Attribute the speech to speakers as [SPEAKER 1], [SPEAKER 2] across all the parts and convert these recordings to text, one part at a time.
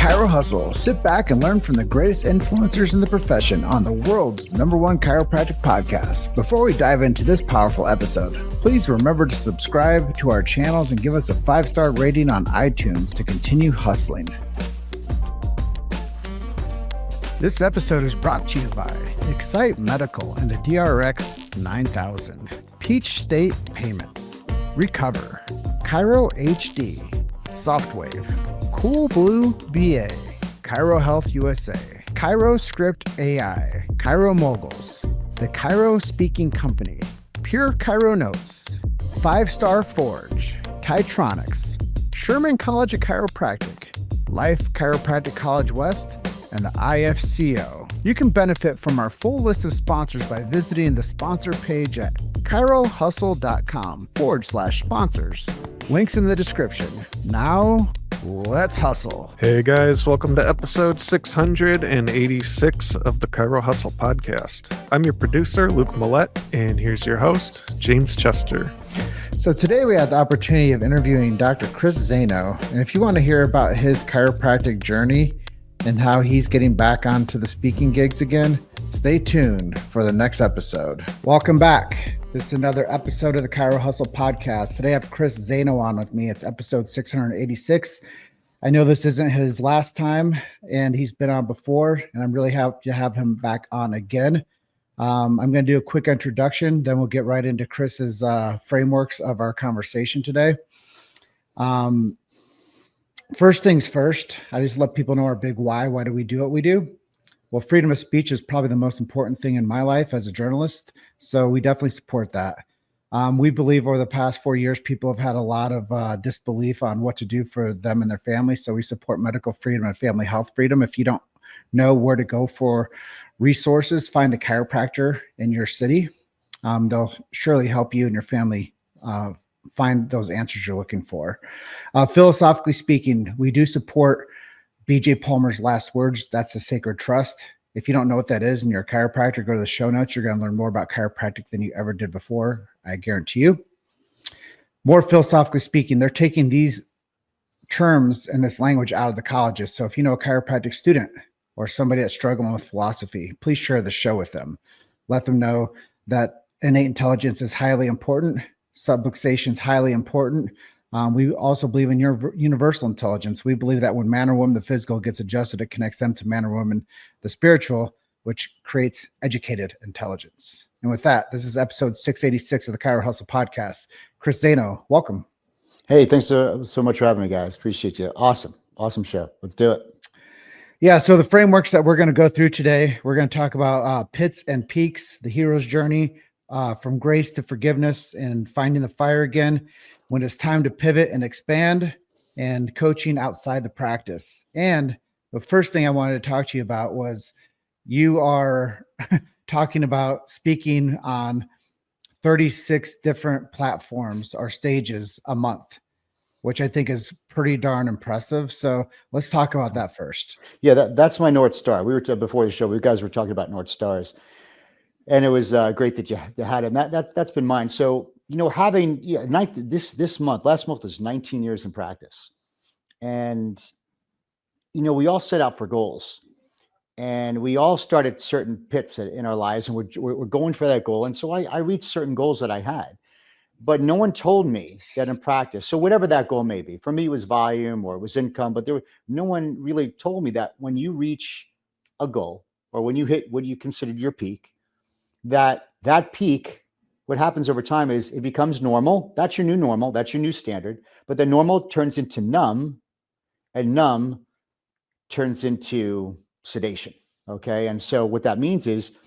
[SPEAKER 1] Chiro Hustle. Sit back and learn from the greatest influencers in the profession on the world's #1 chiropractic podcast. Before we dive into this powerful episode, please remember to subscribe to our channels and give us a 5-star rating on iTunes to continue hustling. This episode is brought to you by Excite Medical and the DRX 9000, Peach State Payments, Recover, Chiro HD, Softwave, Cool Blue BA, Chiro Health USA, Chiro Script AI, Chiro Moguls, The Chiro Speaking Company, Pure Chiro Notes, 5-Star Forge, Titronics, Sherman College of Chiropractic, Life Chiropractic College West, and the IFCO. You can benefit from our full list of sponsors by visiting the sponsor page at chirohustle.com/sponsors. Links in the description. Now, let's hustle.
[SPEAKER 2] Hey guys, welcome to episode 686 of the Chiro Hustle podcast. I'm your producer, Luke Millette, and here's your host, James Chester.
[SPEAKER 1] So today we had the opportunity of interviewing Dr. Chris Zaino, and if you want to hear about his chiropractic journey and how he's getting back onto the speaking gigs again, stay tuned for the next episode. Welcome back. This is another episode of the Chiro Hustle podcast. Today I have Chris Zaino on with me. It's episode 686. I know this isn't his last time, and he's been on before, and I'm really happy to have him back on again. I'm going to do a quick introduction, then we'll get right into Chris's frameworks of our conversation today. First things first, I just let people know our big why. Why do we do what we do? Well, freedom of speech is probably the most important thing in my life as a journalist, so we definitely support that. We believe over the past 4 years, people have had a lot of disbelief on what to do for them and their families, so we support medical freedom and family health freedom. If you don't know where to go for resources, find a chiropractor in your city. They'll surely help you and your family find those answers you're looking for. Philosophically speaking, we do support BJ Palmer's last words. That's a sacred trust. If you don't know what that is and you're a chiropractor, go to the show notes. You're going to learn more about chiropractic than you ever did before. I guarantee you. More philosophically speaking, they're taking these terms and this language out of the colleges. So if you know a chiropractic student or somebody that's struggling with philosophy, please share the show with them. Let them know that innate intelligence is highly important. Subluxation is highly important. We also believe in your universal intelligence. We believe that when man or woman, the physical gets adjusted, it connects them to man or woman, the spiritual, which creates educated intelligence. And with that, this is episode 686 of the Chiro Hustle podcast. Chris Zaino, welcome.
[SPEAKER 3] Hey, thanks so much for having me, guys. Appreciate you. Awesome show. Let's do it.
[SPEAKER 1] Yeah, so the frameworks that we're going to go through today, we're going to talk about pits and peaks, the hero's journey, from grace to forgiveness and finding the fire again when it's time to pivot and expand, and coaching outside the practice. And the first thing I wanted to talk to you about was you are talking about speaking on 36 different platforms or stages a month, which I think is pretty darn impressive. So let's talk about that first.
[SPEAKER 3] Yeah, that's my North Star. We were before the show, we guys were talking about North Stars. And it was great that you had it. And that's been mine. So, having this month, last month was 19 years in practice. And, we all set out for goals. And we all started certain pits in our lives, and we're going for that goal. And so I reached certain goals that I had. But no one told me that in practice. So whatever that goal may be, for me, it was volume or it was income. But no one really told me that when you reach a goal or when you hit what you considered your peak, that peak, what happens over time is it becomes normal. That's your new normal. That's your new standard. But the normal turns into numb, and numb turns into sedation. Okay. And so what that means is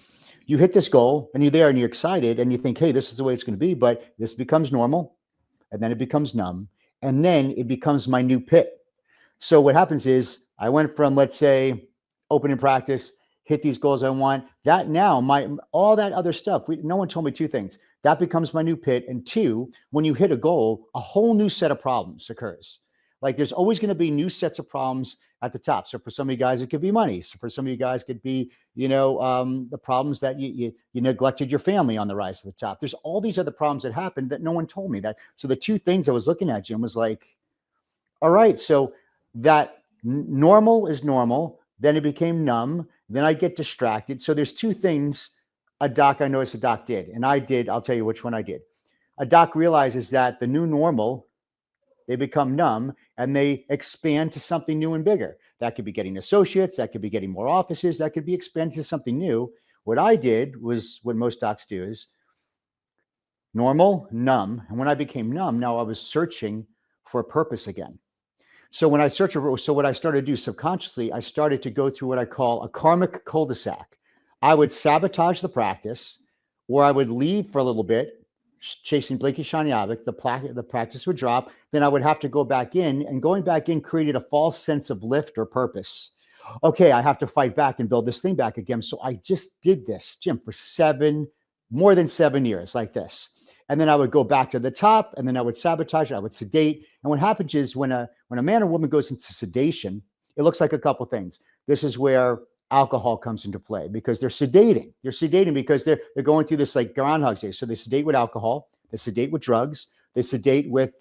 [SPEAKER 3] you hit this goal and you're there and you're excited and you think, hey, this is the way it's going to be, but this becomes normal, and then it becomes numb, and then it becomes my new pit. So what happens is I went from, let's say, opening practice, hit these goals I want. That now, all that other stuff, no one told me two things. That becomes my new pit. And two, when you hit a goal, a whole new set of problems occurs. Like there's always going to be new sets of problems at the top. So for some of you guys, it could be money. So for some of you guys, it could be, the problems that you neglected your family on the rise to the top. There's all these other problems that happened that no one told me that. So the two things I was looking at, Jim, was like, all right, so that Normal is normal. Then it became numb. Then I get distracted. So there's two things I noticed a doc did. And I'll tell you which one I did. A doc realizes that the new normal, they become numb and they expand to something new and bigger. That could be getting associates. That could be getting more offices. That could be expanded to something new. What I did was what most docs do is normal, numb. And when I became numb, now I was searching for a purpose again. So what I started to do subconsciously, I started to go through what I call a karmic cul-de-sac. I would sabotage the practice, or I would leave for a little bit, chasing blinky shiny objects. The practice would drop. Then I would have to go back in, and going back in created a false sense of lift or purpose. Okay, I have to fight back and build this thing back again. So I just did this, Jim, for more than 7 years like this. And then I would go back to the top, and then I would sabotage it. I would sedate. And what happens is when a man or woman goes into sedation, it looks like a couple things. This is where alcohol comes into play because they're sedating. They're sedating because they're going through this like Groundhog Day. So they sedate with alcohol. They sedate with drugs. They sedate with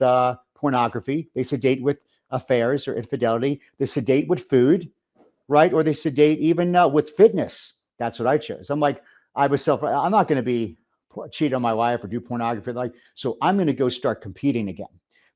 [SPEAKER 3] pornography. They sedate with affairs or infidelity. They sedate with food, right? Or they sedate even with fitness. That's what I chose. I'm not going to cheat on my wife or do pornography. So I'm going to go start competing again.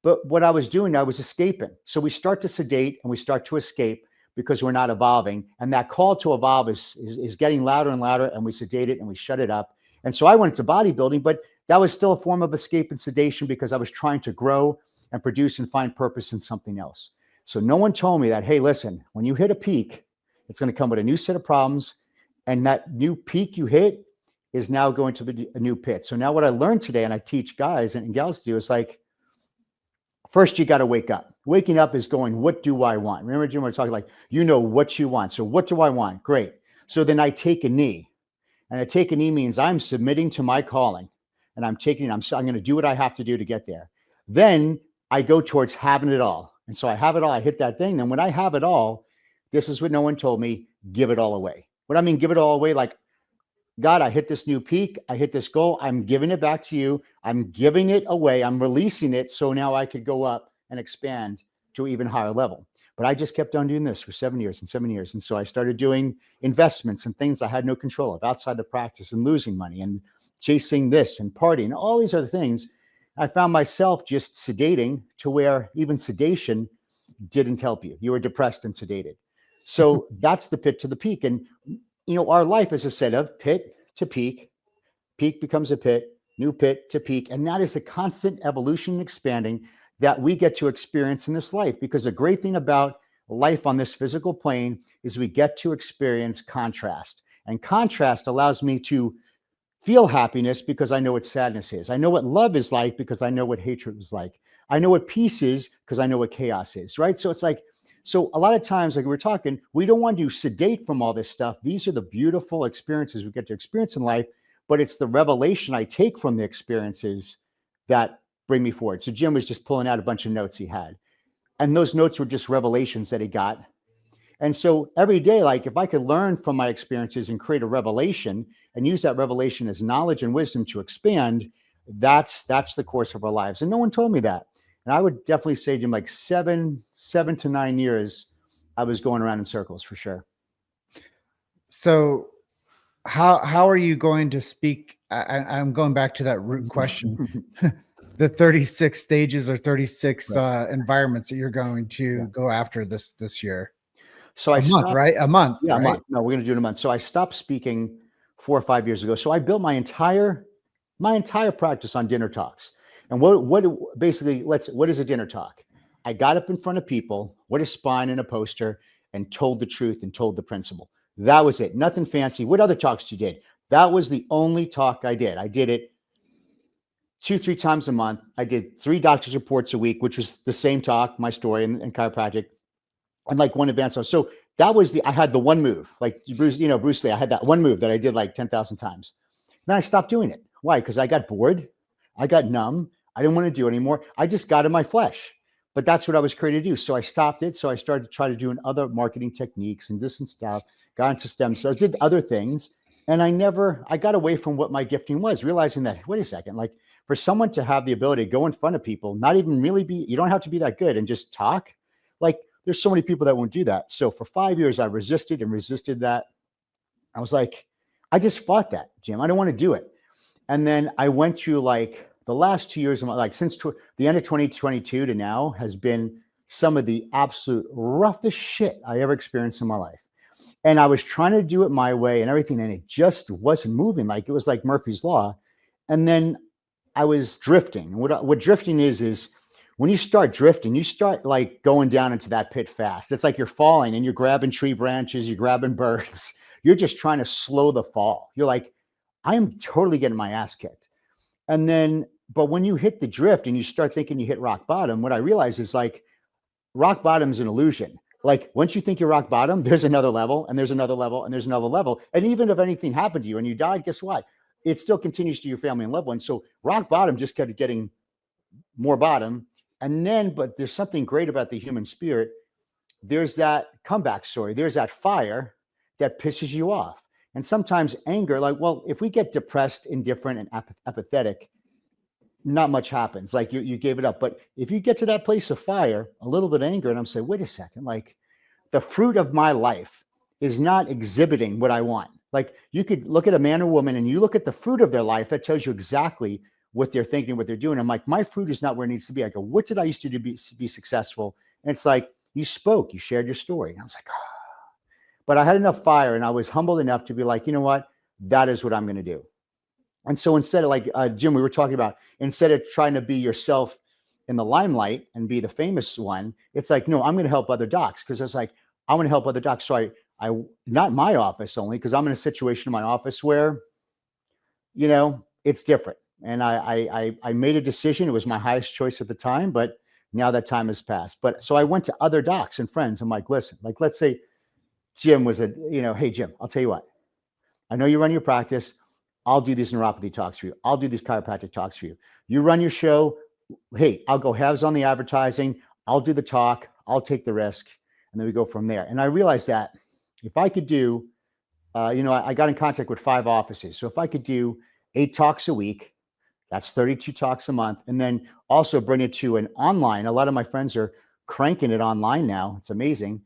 [SPEAKER 3] But what I was doing, I was escaping. So we start to sedate and we start to escape because we're not evolving. And that call to evolve is getting louder and louder, and we sedate it and we shut it up. And so I went into bodybuilding, but that was still a form of escape and sedation because I was trying to grow and produce and find purpose in something else. So no one told me that, hey, listen, when you hit a peak, it's going to come with a new set of problems. And that new peak you hit is now going to be a new pit. So now what I learned today, and I teach guys and gals to do, is like, first you got to wake up. Waking up is going, what do I want? Remember, Jim, we were talking like, what you want. So what do I want? Great. So then I take a knee. And a take a knee means I'm submitting to my calling. And I'm going to do what I have to do to get there. Then I go towards having it all. And so I have it all. I hit that thing. Then when I have it all, this is what no one told me, give it all away. What I mean, give it all away, like, God, I hit this new peak. I hit this goal. I'm giving it back to you. I'm giving it away. I'm releasing it. So now I could go up and expand to an even higher level. But I just kept on doing this for 7 years and 7 years. And so I started doing investments and things I had no control of outside the practice and losing money and chasing this and partying, all these other things. I found myself just sedating to where even sedation didn't help you. You were depressed and sedated. So that's the pit to the peak. And our life is a set of pit to peak. Peak becomes a pit, new pit to peak. And that is the constant evolution and expanding that we get to experience in this life. Because the great thing about life on this physical plane is we get to experience contrast. And contrast allows me to feel happiness because I know what sadness is. I know what love is like because I know what hatred is like. I know what peace is because I know what chaos is, right? So it's like, so a lot of times, like we're talking, we don't want to sedate from all this stuff. These are the beautiful experiences we get to experience in life, but it's the revelation I take from the experiences that bring me forward. So Jim was just pulling out a bunch of notes he had, and those notes were just revelations that he got. And so every day, like if I could learn from my experiences and create a revelation and use that revelation as knowledge and wisdom to expand, that's the course of our lives. And no one told me that. And I would definitely say, Jim, like 7 to 9 years, I was going around in circles for sure.
[SPEAKER 1] So how are you going to speak? I'm going back to that root question, the 36 stages or 36 environments that you're going to go after this year.
[SPEAKER 3] So
[SPEAKER 1] a month. Yeah,
[SPEAKER 3] right? A month. No, we're going to do it in a month. So I stopped speaking 4 or 5 years ago. So I built my entire practice on dinner talks. And what is a dinner talk? I got up in front of people with a spine and a poster and told the truth and told the principle. That was it. Nothing fancy. What other talks you did? That was the only talk I did. I did it 2-3 times a month. I did 3 doctor's reports a week, which was the same talk, my story and chiropractic, and like one advanced. So that was I had the one move, like Bruce Lee. I had that one move that I did like 10,000 times. Then I stopped doing it. Why? Because I got bored. I got numb. I didn't want to do it anymore. I just got in my flesh. But that's what I was created to do. So I stopped it. So I started to try to do other marketing techniques and this and stuff, got into stem cells, did other things. And I got away from what my gifting was, realizing that, wait a second, like for someone to have the ability to go in front of people, not even really you don't have to be that good and just talk. Like there's so many people that won't do that. So for 5 years, I resisted and resisted that. I was like, I just fought that, Jim. I don't want to do it. And then I went through like the last 2 years of my, like since the end of 2022 to now has been some of the absolute roughest shit I ever experienced in my life. And I was trying to do it my way and everything, and it just wasn't moving. Like it was like Murphy's Law. And then I was drifting. What drifting is when you start drifting, you start like going down into that pit fast. It's like you're falling and you're grabbing tree branches, you're grabbing birds. You're just trying to slow the fall. You're like, I am totally getting my ass kicked. And then, but when you hit the drift and you start thinking you hit rock bottom, what I realize is like rock bottom is an illusion. Like once you think you're rock bottom, there's another level and there's another level and there's another level. And even if anything happened to you and you died, guess what? It still continues to your family and loved ones. So rock bottom just kept getting more bottom. And then, but there's something great about the human spirit. There's that comeback story. There's that fire that pisses you off. And sometimes anger, like, well, if we get depressed, indifferent, and apathetic, not much happens. Like you gave it up. But if you get to that place of fire, a little bit of anger, and I'm saying, wait a second, like the fruit of my life is not exhibiting what I want. Like you could look at a man or woman and you look at the fruit of their life, that tells you exactly what they're thinking, what they're doing. I'm like, my fruit is not where it needs to be. I go, what did I used to do to be successful? And it's like, you spoke, you shared your story. And I was like, oh. But I had enough fire and I was humbled enough to be like, you know what? That is what I'm going to do. And so instead of like, Jim, we were talking about, instead of trying to be yourself in the limelight and be the famous one, it's like, no, I'm going to help other docs. Cause it's like, I want to help other docs. So I not my office only, because I'm in a situation in my office where, you know, it's different. And I made a decision. It was my highest choice at the time, but now that time has passed. But so I went to other docs and friends. I'm like, listen, like, let's say Jim was hey, Jim, I'll tell you what, I know you run your practice. I'll do these neuropathy talks for you. I'll do these chiropractic talks for you. You run your show. Hey, I'll go halves on the advertising. I'll do the talk. I'll take the risk. And then we go from there. And I realized that if I could do, I got in contact with 5 offices. So if I could do 8 talks a week, that's 32 talks a month. And then also bring it to an online. A lot of my friends are cranking it online now. It's amazing.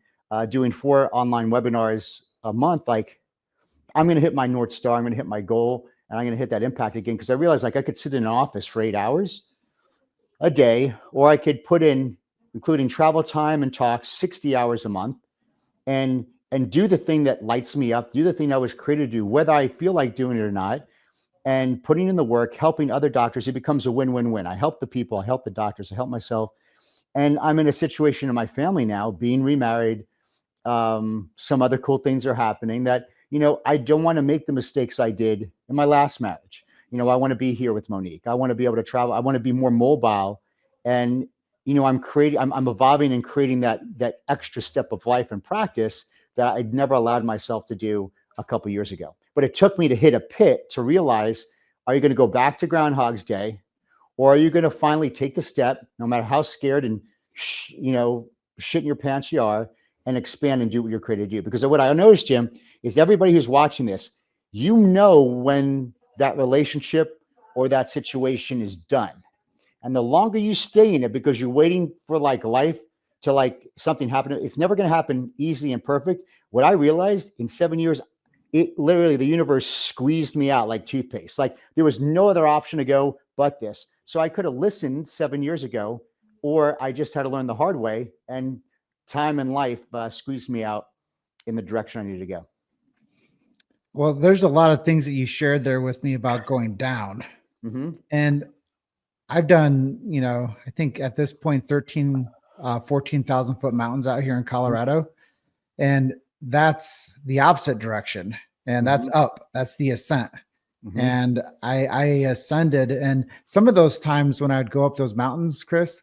[SPEAKER 3] Doing 4 online webinars a month. Like I'm going to hit my North Star. I'm going to hit my goal and I'm going to hit that impact again. Cause I realized like I could sit in an office for 8 hours a day, or I could put in, including travel time and talks, 60 hours a month and do the thing that lights me up, do the thing I was created to do, whether I feel like doing it or not. And putting in the work, helping other doctors, it becomes a win-win-win. I help the people, I help the doctors, I help myself. And I'm in a situation in my family now, being remarried. Some other cool things are happening that, I don't want to make the mistakes I did in my last marriage. I want to be here with Monique. I want to be able to travel. I want to be more mobile. And, I'm evolving and creating that extra step of life and practice that I'd never allowed myself to do a couple of years ago. But it took me to hit a pit to realize, are you going to go back to Groundhog's Day? Or are you going to finally take the step, no matter how scared and, shit in your pants you are, and expand and do what you're created to do? Because what I noticed, Jim, is everybody who's watching this, when that relationship or that situation is done. And the longer you stay in it, because you're waiting for like life to like something happen, it's never going to happen easy and perfect. What I realized in 7 years, it literally, the universe squeezed me out like toothpaste. Like there was no other option to go but this. So I could have listened 7 years ago, or I just had to learn the hard way, and time and life squeezed me out in the direction I needed to go.
[SPEAKER 1] Well, there's a lot of things that you shared there with me about going down.
[SPEAKER 3] Mm-hmm.
[SPEAKER 1] And I've done, I think at this point, 14,000 foot mountains out here in Colorado. And that's the opposite direction. And that's up. That's the ascent. Mm-hmm. And I ascended. And some of those times when I would go up those mountains, Chris,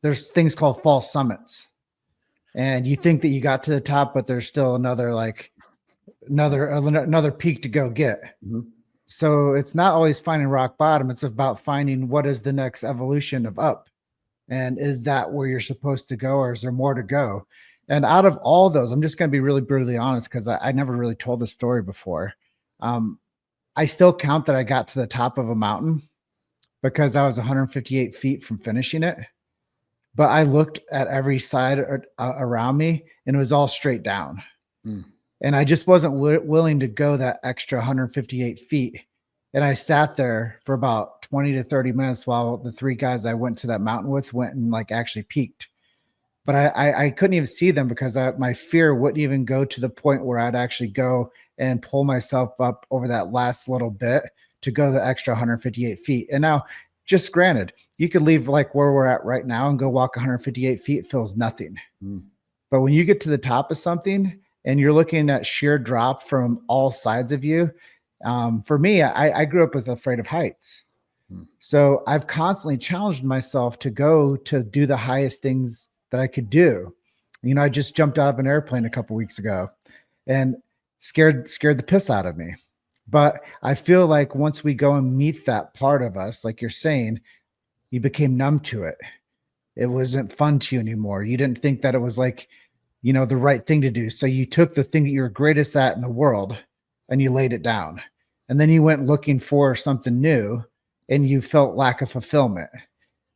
[SPEAKER 1] there's things called false summits. And you think that you got to the top, but there's still another peak to go get. Mm-hmm. So it's not always finding rock bottom. It's about finding what is the next evolution of up. And is that where you're supposed to go, or is there more to go? And out of all those, I'm just going to be really brutally honest, because I never really told this story before. I still count that I got to the top of a mountain because I was 158 feet from finishing it. but I looked at every side around me and it was all straight down.
[SPEAKER 3] Mm.
[SPEAKER 1] And I just wasn't willing to go that extra 158 feet. And I sat there for about 20 to 30 minutes while the 3 guys I went to that mountain with went and like actually peaked. But I couldn't even see them because my fear wouldn't even go to the point where I'd actually go and pull myself up over that last little bit to go the extra 158 feet. And now, just granted, you could leave like where we're at right now and go walk 158 feet. It feels nothing.
[SPEAKER 3] Mm.
[SPEAKER 1] But when you get to the top of something and you're looking at sheer drop from all sides of you, for me, I grew up with afraid of heights. So I've constantly challenged myself to go to do the highest things that I could do. You know, I just jumped out of an airplane a couple weeks ago and scared the piss out of me. But I feel like once we go and meet that part of us, like you're saying, you became numb to it. It wasn't fun to you anymore. You didn't think that it was like, you know, the right thing to do. So you took the thing that you were greatest at in the world and you laid it down. And then you went looking for something new and you felt lack of fulfillment.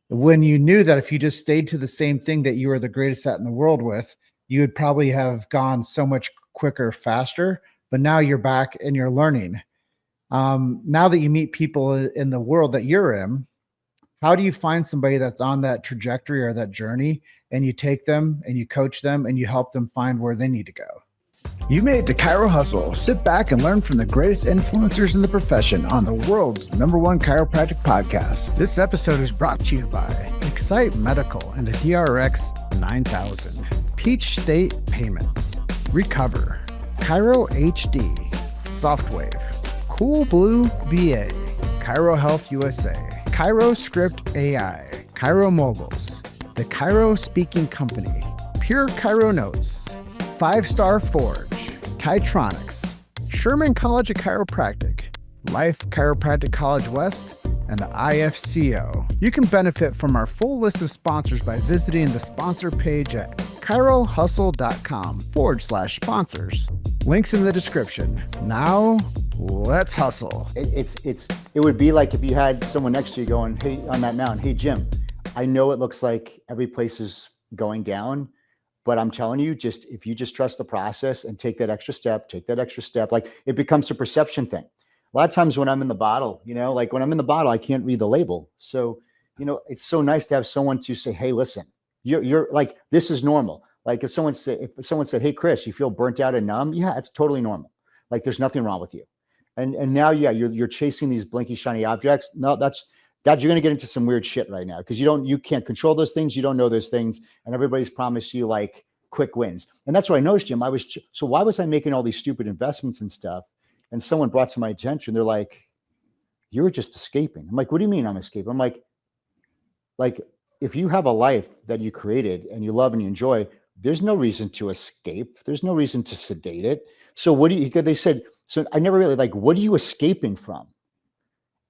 [SPEAKER 1] When you knew that if you just stayed to the same thing that you were the greatest at in the world with, you would probably have gone so much quicker, faster. But now you're back and you're learning. Now that you meet people in the world that you're in, how do you find somebody that's on that trajectory or that journey and you take them and you coach them and you help them find where they need to go? You made it to Chiro Hustle. Sit back and learn from the greatest influencers in the profession on the world's #1 chiropractic podcast. This episode is brought to you by Excite Medical and the DRX 9000, Peach State Payments, Recover, Chiro HD, Softwave, Cool Blue BA, Chiro Health USA, Chiro Script AI, Chiro Moguls, The Chiro Speaking Company, Pure Chiro Notes, 5-Star Forge, Titronics, Sherman College of Chiropractic, Life Chiropractic College West, and the IFCO. You can benefit from our full list of sponsors by visiting the sponsor page at chirohustle.com/sponsors. Links in the description. Now, let's hustle.
[SPEAKER 3] It would be like if you had someone next to you going, hey, on that mountain, hey, Jim, I know it looks like every place is going down, but I'm telling you, if you just trust the process and take that extra step, like it becomes a perception thing. A lot of times when I'm in the bottle, you know, like when I'm in the bottle, I can't read the label. So, you know, it's so nice to have someone to say, hey, listen, you're like, this is normal. Like if someone said, hey, Chris, you feel burnt out and numb. Yeah, it's totally normal. Like there's nothing wrong with you. And now, yeah, you're chasing these blinky, shiny objects. No, that's you're going to get into some weird shit right now because you can't control those things. You don't know those things. And everybody's promised you like quick wins. And that's what I noticed, Jim. So why was I making all these stupid investments and stuff? And someone brought to my attention, they're like, you're just escaping. I'm like, what do you mean I'm escaping? I'm like, if you have a life that you created and you love and you enjoy, there's no reason to escape. There's no reason to sedate it. So they said, so I never really what are you escaping from?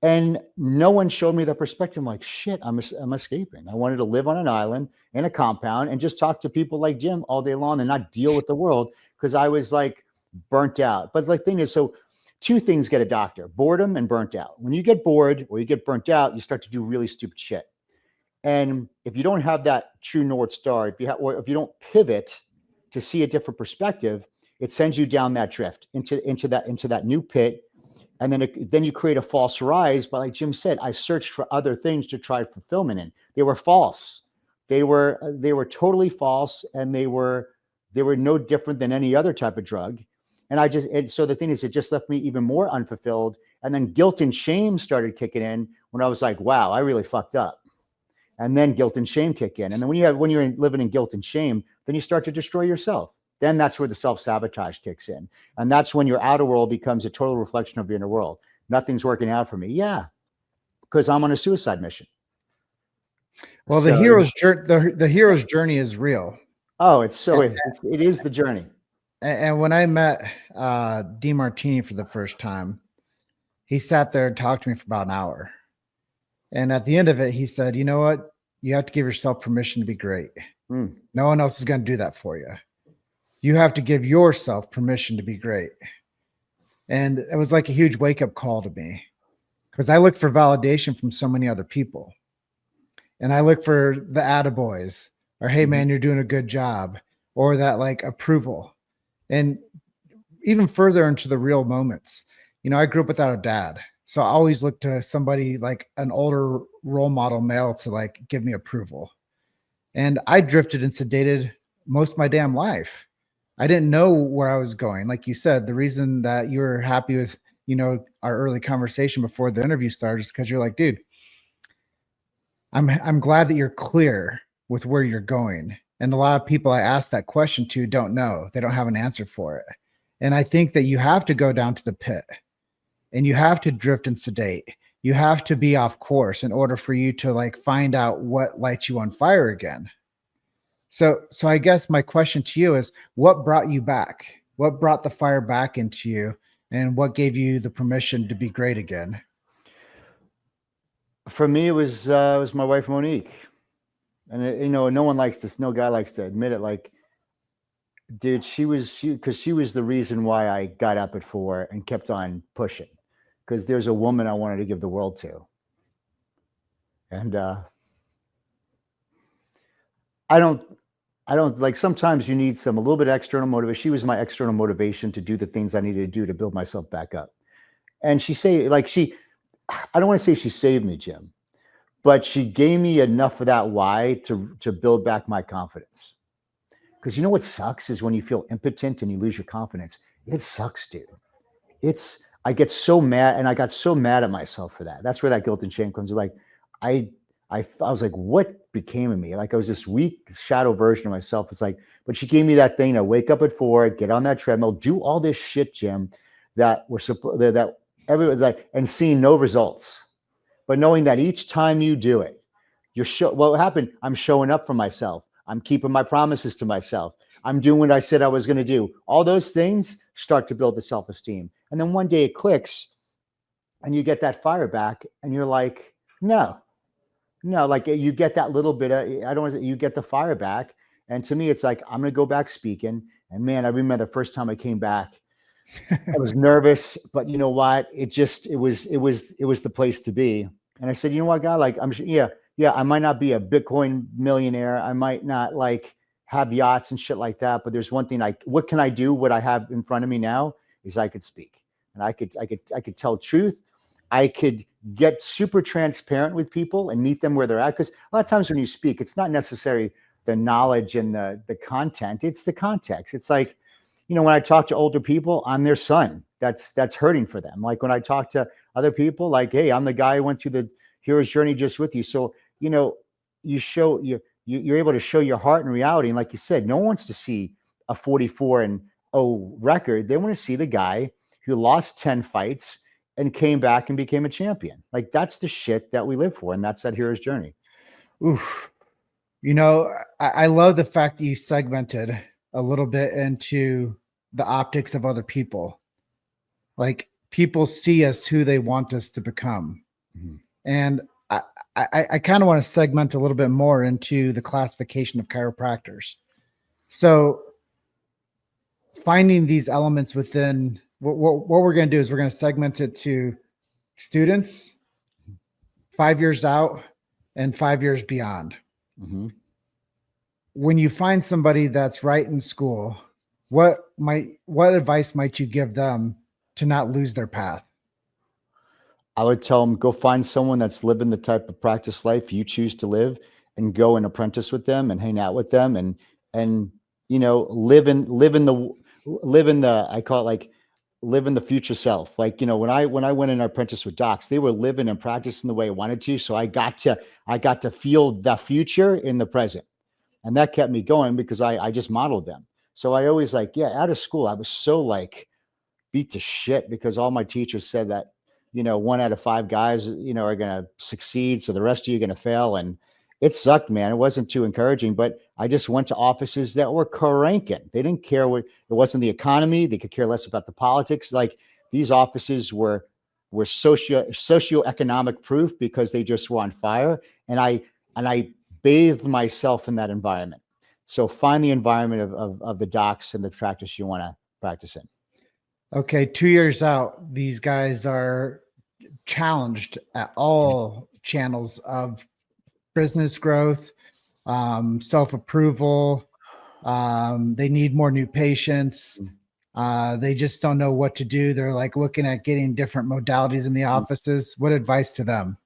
[SPEAKER 3] And no one showed me that perspective. I'm like, shit, I'm escaping. I wanted to live on an island in a compound and just talk to people like Jim all day long and not deal with the world because I was like burnt out. But the thing is, so two things get a doctor: boredom and burnt out. When you get bored or you get burnt out, you start to do really stupid shit. And if you don't have that true North Star, if you don't pivot to see a different perspective, it sends you down that drift into that new pit. And then you create a false rise. But like Jim said, I searched for other things to try fulfillment in. They were false. They were totally false, and they were no different than any other type of drug. And so the thing is, it just left me even more unfulfilled. And then guilt and shame started kicking in when I was like, wow, I really fucked up. And then guilt and shame kick in. And then when you're living in guilt and shame, then you start to destroy yourself. Then that's where the self-sabotage kicks in. And that's when your outer world becomes a total reflection of your inner world. Nothing's working out for me. Yeah, because I'm on a suicide mission.
[SPEAKER 1] Well, the hero's journey is real.
[SPEAKER 3] Oh, it is the journey.
[SPEAKER 1] And when I met DeMartini for the first time, he sat there and talked to me for about an hour. And at the end of it, he said, you know what? You have to give yourself permission to be great. No one else is going to do that for you. You have to give yourself permission to be great. And it was like a huge wake-up call to me because I looked for validation from so many other people. and I look for the attaboys or, hey man, you're doing a good job, or that like approval. And even further into the real moments, I grew up without a dad. So I always look to somebody like an older role model male to like give me approval. And I drifted and sedated most of my damn life. I didn't know where I was going. Like you said, the reason that you were happy with, our early conversation before the interview started is because you're like, dude, I'm glad that you're clear with where you're going. And a lot of people I ask that question to don't know. They don't have an answer for it. And I think that you have to go down to the pit and you have to drift and sedate. You have to be off course in order for you to like find out what lights you on fire again. So I guess my question to you is, what brought you back? What brought the fire back into you, and what gave you the permission to be great again?
[SPEAKER 3] For me, it was my wife Monique, and no guy likes to admit it. Like, dude, because she was the reason why I got up at 4 and kept on pushing. Because there's a woman I wanted to give the world to, and I don't like. Sometimes you need a little bit of external motivation. She was my external motivation to do the things I needed to do to build myself back up. And I don't want to say she saved me, Jim, but she gave me enough of that why to build back my confidence. Because you know what sucks is when you feel impotent and you lose your confidence. It sucks, dude. I get so mad, and I got so mad at myself for that. That's where that guilt and shame comes. Like, I was like, what became of me? Like, I was this weak shadow version of myself. It's like, but she gave me that thing to wake up at 4, get on that treadmill, do all this shit, Jim, that everyone's like, and seeing no results, but knowing that each time you do it, what happened? I'm showing up for myself. I'm keeping my promises to myself. I'm doing what I said I was going to do. All those things start to build the self-esteem. And then one day it clicks and you get that fire back and you're like, no, like you get that little bit of, you get the fire back. And to me, it's like, I'm going to go back speaking. And man, I remember the first time I came back, I was nervous, but you know what? It was the place to be. And I said, you know what, God, like, I'm sure, yeah, I might not be a Bitcoin millionaire. I might not like have yachts and shit like that. But there's one thing, what can I do? What I have in front of me now is I could speak, and I could tell truth. I could get super transparent with people and meet them where they're at. Because a lot of times when you speak, it's not necessarily the knowledge and the content, it's the context. It's like, when I talk to older people, I'm their son. That's hurting for them. Like when I talk to other people, like, hey, I'm the guy who went through the hero's journey just with you. So, you're able to show your heart and reality. And like you said, no one wants to see a 44-0 record. They want to see the guy who lost 10 fights and came back and became a champion. Like, that's the shit that we live for. And that's that hero's journey.
[SPEAKER 1] Oof. I love the fact that you segmented a little bit into the optics of other people. Like, people see us who they want us to become. Mm-hmm. And I kind of want to segment a little bit more into the classification of chiropractors. So finding these elements within what we're going to do is we're going to segment it to students, 5 years out and 5 years beyond. Mm-hmm. When you find somebody that's right in school, what advice might you give them to not lose their path?
[SPEAKER 3] I would tell them, go find someone that's living the type of practice life you choose to live, and go and apprentice with them and hang out with them and live in the, I call it like live in the future self. Like, when I went in apprentice with docs, they were living and practicing the way I wanted to. So I got to feel the future in the present. And that kept me going because I just modeled them. So I always out of school, I was so like beat to shit because all my teachers said that, 1 out of 5 guys, are going to succeed. So the rest of you are going to fail. And it sucked, man. It wasn't too encouraging, but I just went to offices that were cranking. They didn't care it wasn't the economy. They could care less about the politics. Like, these offices were socioeconomic proof because they just were on fire. And I bathed myself in that environment. So find the environment of the docs and the practice you want to practice in.
[SPEAKER 1] Okay. 2 years out, these guys are challenged at all channels of business growth, self-approval. They need more new patients. They just don't know what to do. They're like looking at getting different modalities in the offices. What advice to them?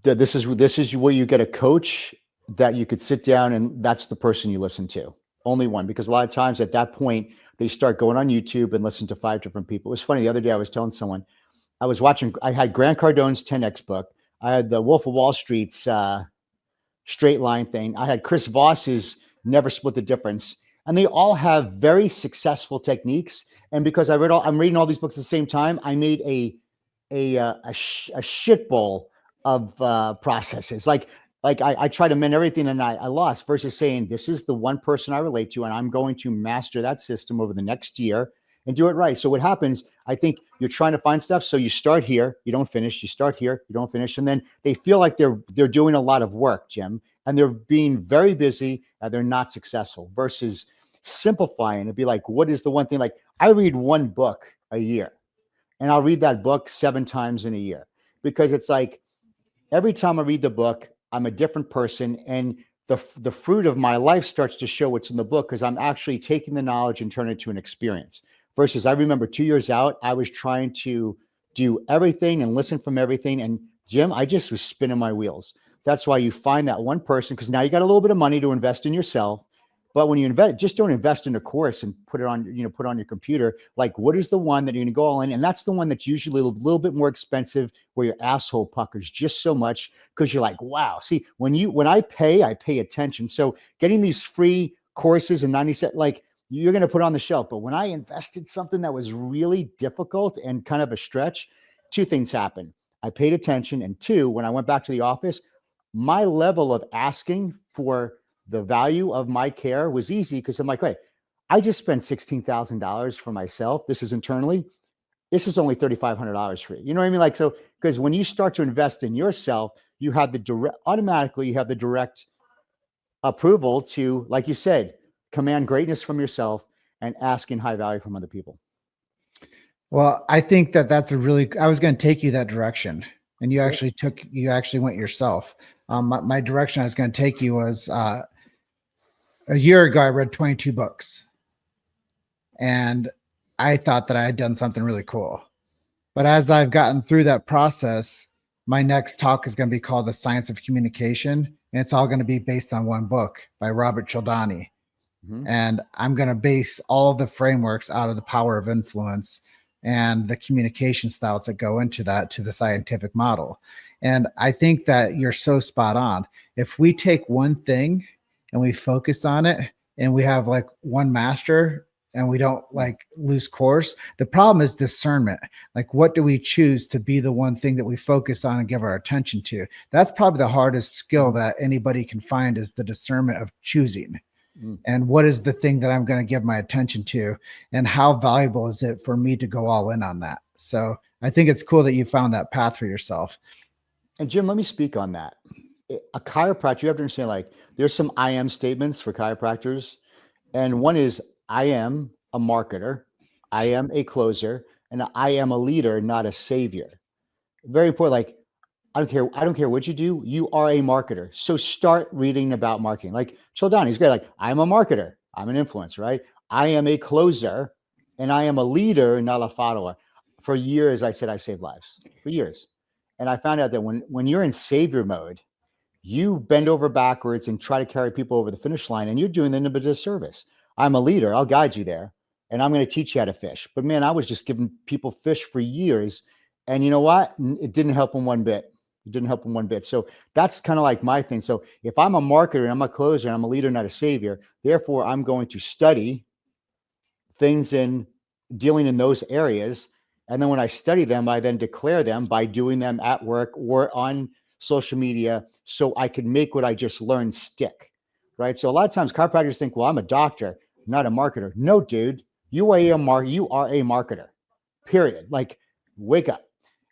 [SPEAKER 3] This is where you get a coach that you could sit down and that's the person you listen to. Only one, because a lot of times at that point they start going on YouTube and listen to 5 different people. It was funny. The other day I was telling someone I had Grant Cardone's 10X book. I had the Wolf of Wall Street's straight line thing. I had Chris Voss's Never Split the Difference. And they all have very successful techniques. And because I'm reading all these books at the same time, I made a shit bowl of processes. Like I try to mend everything and I lost, versus saying, this is the one person I relate to, and I'm going to master that system over the next year and do it right. So what happens, I think you're trying to find stuff. So you start here, you don't finish, you start here, you don't finish. And then they feel like they're doing a lot of work, Jim, and they're being very busy and they're not successful, versus simplifying and be like, what is the one thing? Like I read one book a year and I'll read that book 7 times in a year, because it's like every time I read the book, I'm a different person. And the fruit of my life starts to show what's in the book, because I'm actually taking the knowledge and turning it to an experience. Versus I remember 2 years out, I was trying to do everything and listen from everything. And Jim, I just was spinning my wheels. That's why you find that one person, because now you got a little bit of money to invest in yourself. But when you invest, just don't invest in a course and put it on your computer. Like, what is the one that you're going to go all in? And that's the one that's usually a little bit more expensive, where your asshole puckers just so much, because you're like, wow. See, when I pay attention. So getting these free courses and 90 cents, like you're going to put on the shelf. But when I invested something that was really difficult and kind of a stretch, 2 things happened. I paid attention. And 2, when I went back to the office, my level of asking for the value of my care was easy, because I'm like, wait, I just spent $16,000 for myself. This is internally. This is only $3,500 for you. You know what I mean? Like, so, because when you start to invest in yourself, you have automatically you have the direct approval to, like you said, command greatness from yourself and asking high value from other people.
[SPEAKER 1] Well, I think that's I was going to take you that direction, and you actually went yourself. My direction I was going to take you was, a year ago, I read 22 books, and I thought that I had done something really cool. But as I've gotten through that process, my next talk is going to be called The Science of Communication. And it's all going to be based on one book by Robert Cialdini. Mm-hmm. And I'm going to base all the frameworks out of The Power of Influence and the communication styles that go into that to the scientific model. And I think that you're so spot on. If we take one thing and we focus on it and we have like one master and we don't like lose course, the problem is discernment. Like, what do we choose to be the one thing that we focus on and give our attention to? That's probably the hardest skill that anybody can find, is the discernment of choosing. And what is the thing that I'm going to give my attention to, and how valuable is it for me to go all in on that? So I think it's cool that you found that path for yourself.
[SPEAKER 3] And Jim, let me speak on that. A chiropractor, you have to understand, like, there's some I am statements for chiropractors. And one is, I am a marketer, I am a closer, and I am a leader, not a savior. Very important. Like, I don't care what you do. You are a marketer. So start reading about marketing. Like Cialdini's great. Like, I'm a marketer. I'm an influencer, right? I am a closer, and I am a leader, not a follower. For years, I said I saved lives. For years. And I found out that when you're in savior mode, you bend over backwards and try to carry people over the finish line, and you're doing them a disservice. I'm a leader. I'll guide you there, and I'm going to teach you how to fish. But man, I was just giving people fish for years, and you know what? It didn't help them one bit. It didn't help them one bit. So that's kind of like my thing. So if I'm a marketer and I'm a closer and I'm a leader, not a savior, therefore I'm going to study things in dealing in those areas. And then when I study them, I then declare them by doing them at work or on social media, so I can make what I just learned stick, right? So a lot of times chiropractors think, well, I'm a doctor, not a marketer. No, dude, you are a marketer, period. Like, wake up.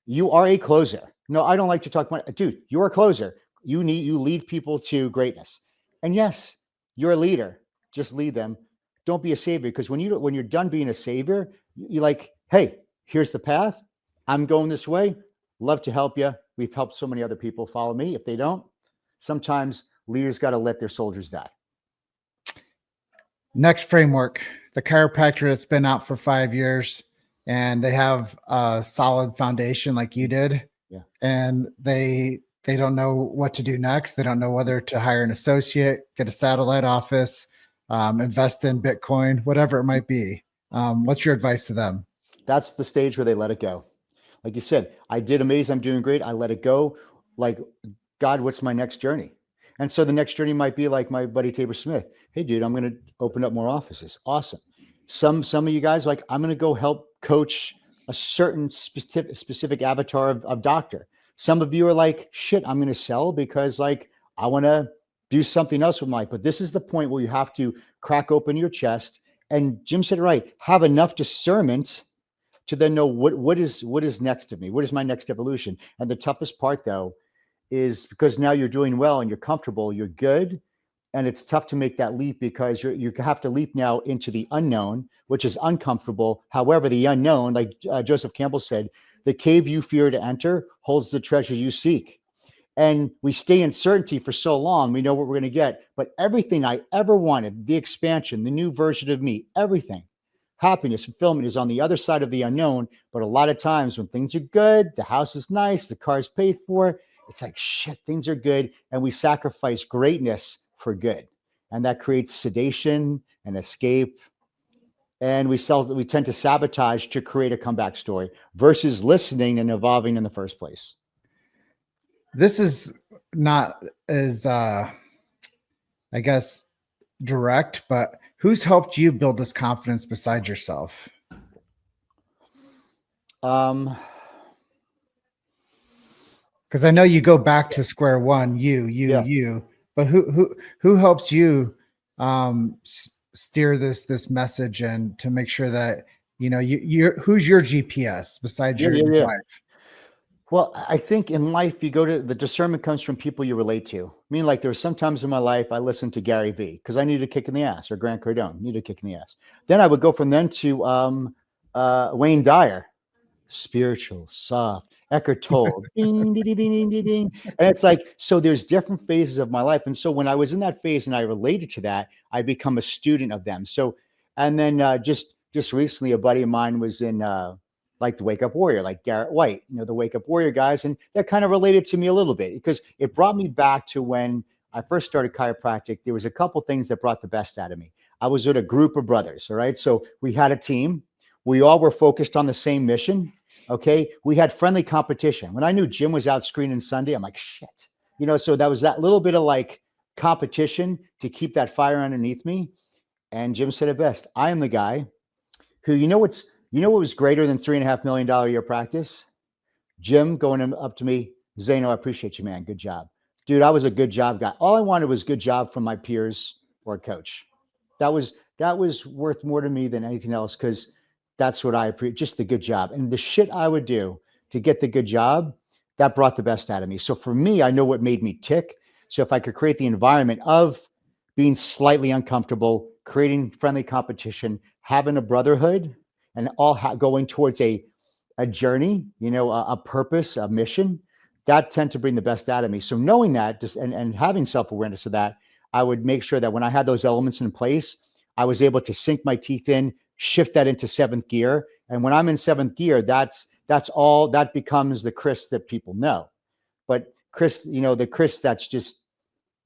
[SPEAKER 3] You are a closer. No, I don't like to talk about, dude, you're a closer. You lead people to greatness. And yes, you're a leader. Just lead them. Don't be a savior, because when you're done being a savior, you're like, hey, here's the path. I'm going this way. Love to help you. We've helped so many other people. Follow me. If they don't, sometimes leaders got to let their soldiers die.
[SPEAKER 1] Next framework, the chiropractor that's been out for 5 years and they have a solid foundation like you did.
[SPEAKER 3] Yeah.
[SPEAKER 1] And they don't know what to do next. They don't know whether to hire an associate, get a satellite office, invest in Bitcoin, whatever it might be. What's your advice to them?
[SPEAKER 3] That's the stage where they let it go. Like you said, I did amazing. I'm doing great. I let it go. Like, God, what's my next journey? And so the next journey might be like my buddy Tabor Smith. Hey, dude, I'm going to open up more offices. Awesome. Some of you guys like, I'm going to go help coach a certain specific avatar of doctor. Some of you are like, shit, I'm going to sell because like I want to do something else with my life. But this is the point where you have to crack open your chest. And Jim said it right. Have enough discernment to then know what is next of me. What is my next evolution? And the toughest part though is because now you're doing well and you're comfortable, you're good. And it's tough to make that leap because you have to leap now into the unknown, which is uncomfortable. However, the unknown, like Joseph Campbell said, the cave you fear to enter holds the treasure you seek. And we stay in certainty for so long, we know what we're going to get. But everything I ever wanted, the expansion, the new version of me, everything, happiness, fulfillment is on the other side of the unknown. But a lot of times when things are good, the house is nice, the car's paid for, it's like, shit, things are good. And we sacrifice greatness for good. And that creates sedation and escape. And we tend to sabotage to create a comeback story versus listening and evolving in the first place.
[SPEAKER 1] This is not as, I guess, direct, but who's helped you build this confidence besides yourself? Because I know you go back to square one, you, but who helps you steer this message and to make sure that you're who's your GPS besides your wife?
[SPEAKER 3] Well, I think in life you go to the discernment comes from people you relate to. I mean, like there were some times in my life I listened to Gary Vee because I needed a kick in the ass, or Grant Cardone needed a kick in the ass. Then I would go from then to Wayne Dyer, spiritual, soft. Eckhart Tolle, ding, ding, ding, ding, ding, ding. And it's like, so there's different phases of my life. And so when I was in that phase and I related to that, I become a student of them. So, and then just recently, a buddy of mine was in like the Wake Up Warrior, like Garrett White, the Wake Up Warrior guys. And that kind of related to me a little bit because it brought me back to when I first started chiropractic. There was a couple things that brought the best out of me. I was with a group of brothers. All right. So we had a team. We all were focused on the same mission. Okay. We had friendly competition. When I knew Jim was out screening Sunday, I'm like, shit, so that was that little bit of like competition to keep that fire underneath me. And Jim said it best. I am the guy who, what was greater than $3.5 million a year practice? Jim going up to me, Zaino, I appreciate you, man. Good job. Dude, I was a good job guy. All I wanted was good job from my peers or coach. That was worth more to me than anything else because that's what I appreciate, just the good job. And the shit I would do to get the good job, that brought the best out of me. So for me, I know what made me tick. So if I could create the environment of being slightly uncomfortable, creating friendly competition, having a brotherhood, and all going towards a journey, a purpose, a mission, that tend to bring the best out of me. So knowing that and having self-awareness of that, I would make sure that when I had those elements in place, I was able to sink my teeth in, shift that into seventh gear. And when I'm in seventh gear, that's all that becomes the Chris that people know. But Chris, the Chris that's just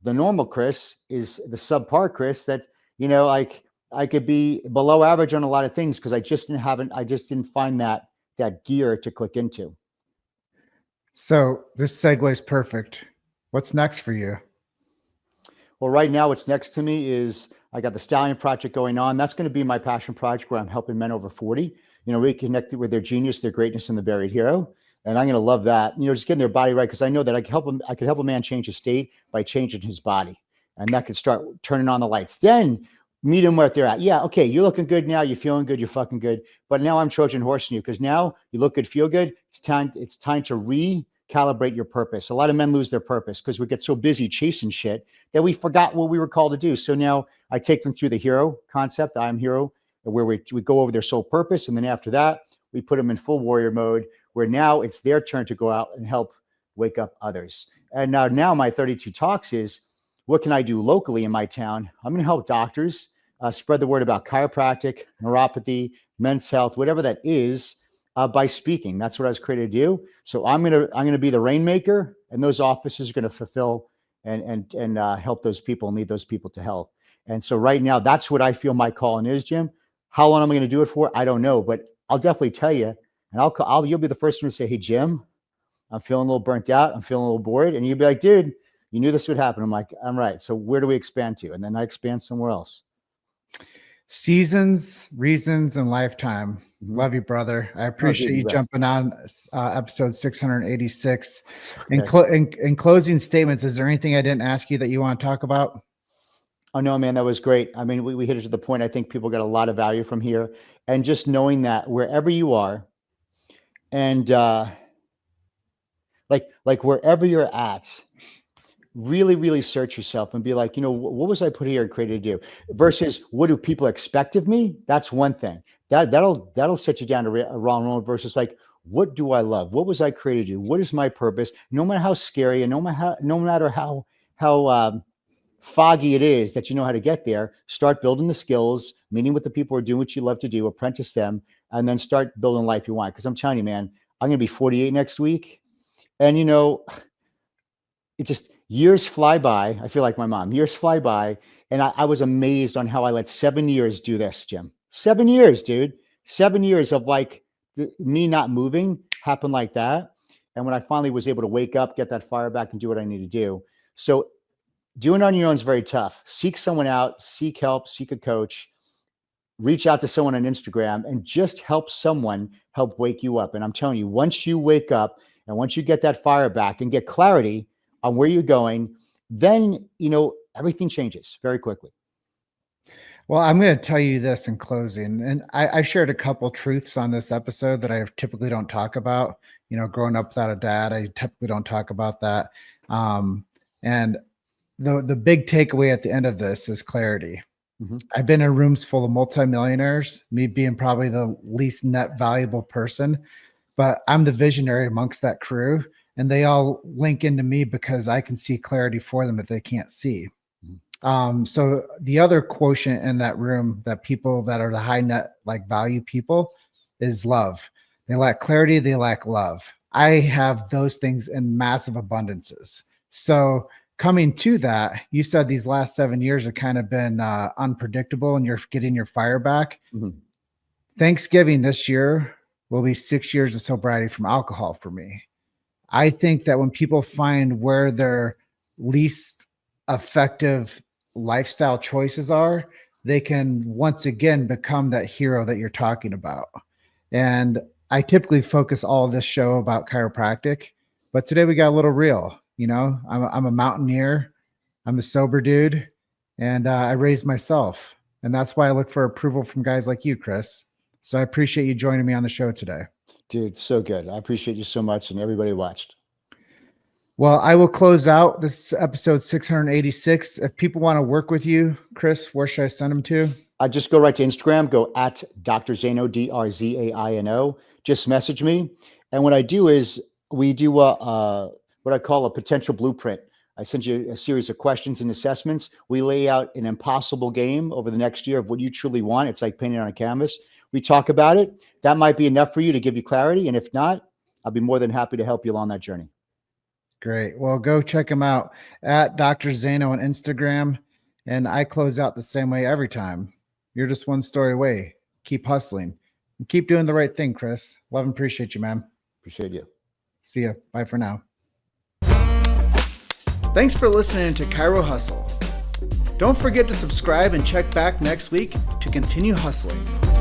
[SPEAKER 3] the normal Chris is the subpar Chris that, like I could be below average on a lot of things because I just didn't find that gear to click into.
[SPEAKER 1] So this segue is perfect. What's next for you?
[SPEAKER 3] Well, right now, what's next to me is I got the Stallion Project going on. That's going to be my passion project where I'm helping men over 40, reconnect with their genius, their greatness, and the buried hero. And I'm going to love that, just getting their body right. Because I know that I could help a man change his state by changing his body. And that could start turning on the lights. Then meet them where they're at. Yeah, okay, you're looking good now. You're feeling good. You're fucking good. But now I'm Trojan horsing you because now you look good, feel good. It's time to recalibrate your purpose. A lot of men lose their purpose because we get so busy chasing shit that we forgot what we were called to do. So now I take them through the hero concept, I'm hero, where we go over their sole purpose. And then after that, we put them in full warrior mode where now it's their turn to go out and help wake up others. And now my 32 talks is, what can I do locally in my town? I'm going to help doctors spread the word about chiropractic, neuropathy, men's health, whatever that is, by speaking. That's what I was created to do. So I'm gonna be the rainmaker, and those offices are going to fulfill and help those people and lead those people to health. And so right now, that's what I feel my calling is, Jim. How long am I going to do it for? I don't know, but I'll definitely tell you. And you'll be the first one to say, "Hey, Jim, I'm feeling a little burnt out. I'm feeling a little bored." And you'll be like, "Dude, you knew this would happen." I'm like, "I'm right. So where do we expand to?" And then I expand somewhere else.
[SPEAKER 1] Seasons, reasons, and lifetime. Love you, brother. I appreciate you jumping on episode 686. Okay. In closing statements, is there anything I didn't ask you that you want to talk about?
[SPEAKER 3] Oh, no, man, that was great. I mean, we hit it to the point. I think people got a lot of value from here. And just knowing that wherever you are, and like wherever you're at, really, really search yourself and be like, what was I put here and created to do? Versus what do people expect of me? That's one thing. That'll set you down to a wrong road. Versus like, what do I love? What was I created to do? What is my purpose? No matter how scary and no matter how foggy it is that you know how to get there, start building the skills, meeting with the people who are doing what you love to do, apprentice them, and then start building the life you want. Because I'm telling you, man, I'm going to be 48 next week. And, it just years fly by. I feel like my mom. Years fly by. And I was amazed on how I let 7 years do this, Jim. 7 years, dude. 7 years of like me not moving happen like that. And when I finally was able to wake up, get that fire back and do what I need to do. So doing it on your own is very tough. Seek someone out, seek help, seek a coach, reach out to someone on Instagram, and just help someone help wake you up. And I'm telling you, once you wake up and once you get that fire back and get clarity on where you're going, then, everything changes very quickly.
[SPEAKER 1] Well, I'm going to tell you this in closing. And I shared a couple truths on this episode that I typically don't talk about. Growing up without a dad, I typically don't talk about that. And the big takeaway at the end of this is clarity. Mm-hmm. I've been in rooms full of multimillionaires, me being probably the least net valuable person, but I'm the visionary amongst that crew. And they all link into me because I can see clarity for them that they can't see. So the other quotient in that room, that people that are the high net like value people, is love. They lack clarity. They lack love. I have those things in massive abundances. So coming to that, you said these last 7 years have kind of been unpredictable and you're getting your fire back. Mm-hmm. Thanksgiving this year will be 6 years of sobriety from alcohol for me. I think that when people find where their least effective lifestyle choices are, they can once again become that hero that you're talking about. And I typically focus all this show about chiropractic, but today we got a little real. I'm a mountaineer, I'm a sober dude, and I raised myself. And that's why I look for approval from guys like you, Chris. So I appreciate you joining me on the show today.
[SPEAKER 3] Dude, so good. I appreciate you so much, and everybody watched.
[SPEAKER 1] Well, I will close out this episode 686. If people want to work with you, Chris, where should I send them to?
[SPEAKER 3] I just go right to Instagram, go at Dr. Zaino, DrZaino. Just message me. And what I do is we do what I call a potential blueprint. I send you a series of questions and assessments. We lay out an impossible game over the next year of what you truly want. It's like painting on a canvas. We talk about it. That might be enough for you to give you clarity. And if not, I'll be more than happy to help you along that journey.
[SPEAKER 1] Great. Well, go check him out at Dr. Zaino on Instagram. And I close out the same way every time. You're just one story away. Keep hustling and keep doing the right thing, Chris. Love and appreciate you, man.
[SPEAKER 3] Appreciate you.
[SPEAKER 1] See ya. Bye for now. Thanks for listening to Chiro Hustle. Don't forget to subscribe and check back next week to continue hustling.